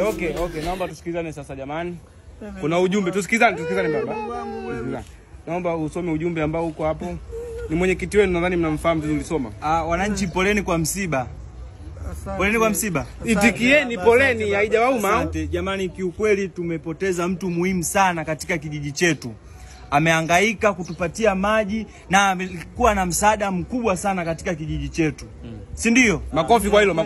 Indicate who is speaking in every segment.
Speaker 1: Okay. Naomba tusikizane sasa jamani. Kuna ujumbe, tusikizane baba. Naomba usome ujumbe ambao uko hapo. Ni mwenyekiti wenu, nadhani mnamfahamu vizuri, soma.
Speaker 2: Wananchi, poleni kwa msiba. Poleni kwa msiba.
Speaker 1: Itikieni poleni, haijawauma.
Speaker 2: Asante jamani, kiukweli tumepoteza mtu muhimu sana katika kijiji chetu. Amehangaika kutupatia maji na amekuwa na msaada mkubwa sana katika kijiji chetu. Si ndio?
Speaker 1: Makofi kwa hilo.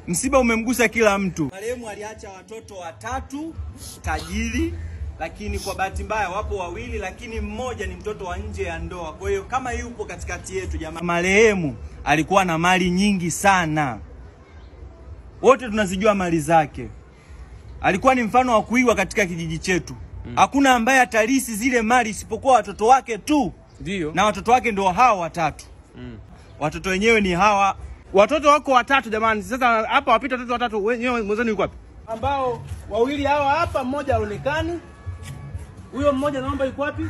Speaker 2: Msiba umemgusa kila mtu. Marehemu aliacha watoto 3 tajiri, lakini kwa bahati mbaya wapo 2, lakini mmoja ni mtoto wa nje ya ndoa. Kwa hiyo kama yupo katikati yetu jamani. Marehemu alikuwa na mali nyingi sana. Wote tunazijua mali zake. Alikuwa ni mfano wa kuigwa katika kijiji chetu. Hakuna ambaye atalisi zile mali isipokuwa watoto wake tu.
Speaker 1: Ndio.
Speaker 2: Na watoto wake ndio hao 3. Watoto wenyewe ni hawa.
Speaker 1: Watoto wako 3 jamani. Sasa hapa wapita watoto 3, wenyewe mwenzenu yuko wapi? Ambao 2 hawa hapa, mmoja haonekani. Huyo mmoja naomba yuko wapi?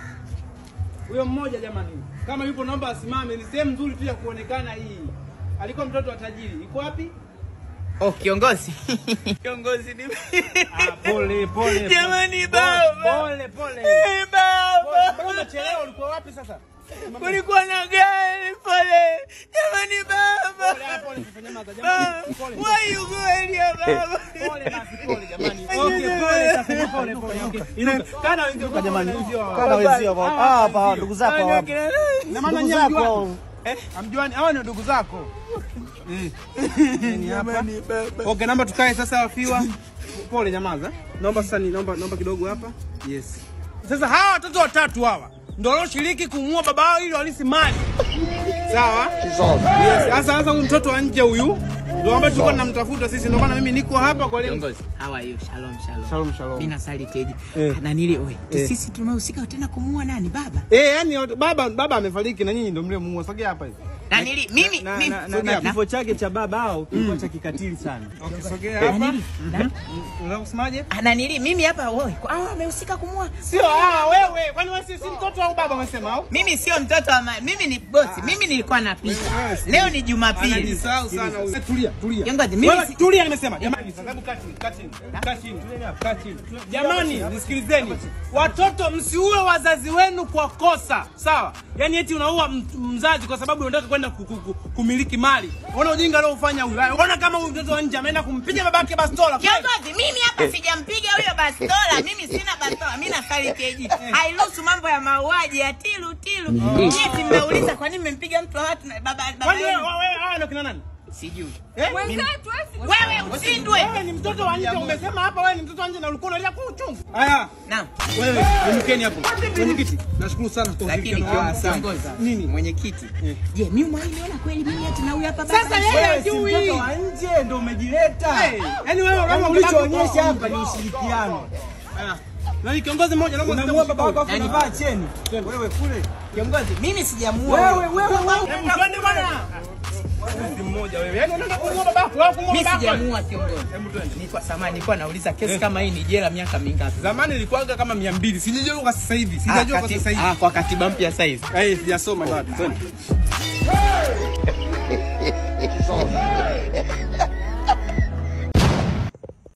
Speaker 1: Huyo mmoja jamani. Kama yupo naomba asimame, ni sehemu nzuri tu ya kuonekana hii. Alikuwa mtoto wa tajiri. Yuko wapi?
Speaker 3: Kiongozi. Kiongozi ni
Speaker 1: pole.
Speaker 3: Jamani baba.
Speaker 1: Pole.
Speaker 3: Baba.
Speaker 1: Mbona umechelewa, ulikuwa wapi sasa?
Speaker 3: Kulikuwa na gari pole. Jamani baba.
Speaker 1: Pole jamani.
Speaker 3: Why you going here baba?
Speaker 1: Pole jamani. Pole sasa, pole. Okay. Kana wenzio jamani.
Speaker 4: Kana wenzio hapa, ndugu zako hapa.
Speaker 1: Na maana nyinyi amjuani, hao ni ndugu zako. Ni hapa. Okay, naomba tukae sasa wafiwa. Pole nyamaza. Naomba sasa naomba kidogo hapa. Yes. Sasa hawa watoto 3 hawa ndio walioshiriki kumuua baba wao ili walisi mali. Sawa? Yes. Sasa huyu mtoto wa nje huyu ndio ambaye tulikuwa tunamtafuta sisi, ndio maana mimi niko hapa kwa leo.
Speaker 3: Kiongozi, how are you? Shalom. Mimi nasali teji. Na nili sisi tunahusika tena kumuua nani baba?
Speaker 1: Yani baba amefariki na nyinyi ndio mliomuua. Sogea hapa hivi.
Speaker 3: Na nili mimi
Speaker 2: na kifo chake cha baba hao kilikuwa cha kikatili sana.
Speaker 1: Okay, sogea hapa. Unataka kusemaje?
Speaker 3: Na nili mimi hapa wewe. Amehusika kumuua.
Speaker 1: Sio wewe. Kwani wewe si mtoto au baba umesema au?
Speaker 3: Mimi sio mtoto wa mimi ni bosi. Mimi nilikuwa napita. Leo ni Jumapili.
Speaker 1: Anajisahau sana huyu. Tulia.
Speaker 3: Kiongozi, mimi
Speaker 1: tulia nimesema. Jamani, sababu kaa chini. Jamani, nisikilizeni. Watoto msiue wazazi wenu kwa kosa. Sawa? Yaani eti unaua mzazi kwa sababu unataka kwenda kumiliki mali. Unaona ujinga leo ufanya huyu. Unaona kama huyu mtoto wa nje ameenda kumpiga babake bastola.
Speaker 3: Kiongozi, mimi hapa sijampiga huyo bastola. Mimi sina bastola. Mimi nasali keji. Hairuhusu mambo ya mauaji ya tilu. Mimi nimeuliza kwa nini mmempiga mtu wa watu na baba.
Speaker 1: Kwani wewe ndio kina nani?
Speaker 3: Sijui.
Speaker 1: Wewe usindwe. Wewe ni mtoto wa nje, umesema hapa wewe ni mtoto wa nje na ulikuwa unalia kwa uchungu. Haya.
Speaker 3: Naam.
Speaker 1: Wewe umkeni hapo. Mwenyekiti, nashukuru sana kwa
Speaker 3: lakini kiongozi.
Speaker 1: Nini?
Speaker 3: Mwenyekiti. Je, mimi umeniona kweli mimi ati na huyu hapa baba?
Speaker 1: Sasa yeye hajui.
Speaker 2: Mtoto wa nje ndio umejileta.
Speaker 1: Yaani wewe kama
Speaker 2: ulichoonyesha hapa ni ushirikiano.
Speaker 1: Nani kiongozi mmoja naomba
Speaker 2: unamuua baba wako afu unavaa cheni. Wewe kule.
Speaker 3: Kiongozi, mimi sijamuua.
Speaker 1: Wewe. Hebu twende bwana. Wewe mmoja wewe. Yaani unaenda kumuua babako au kumuua babako?
Speaker 3: Mimi sijamuua kiongozi.
Speaker 1: Hebu twende.
Speaker 3: Nilikuwa samani nilikuwa nauliza kesi kama hii ni jela miaka mingapi?
Speaker 1: Zamani ilikuwa kama 200. Sijajua kwa sasa hivi. Sijajua kwa sasa hivi.
Speaker 3: Kwa katiba mpya sasa hivi.
Speaker 1: Sijasoma bado. Twende.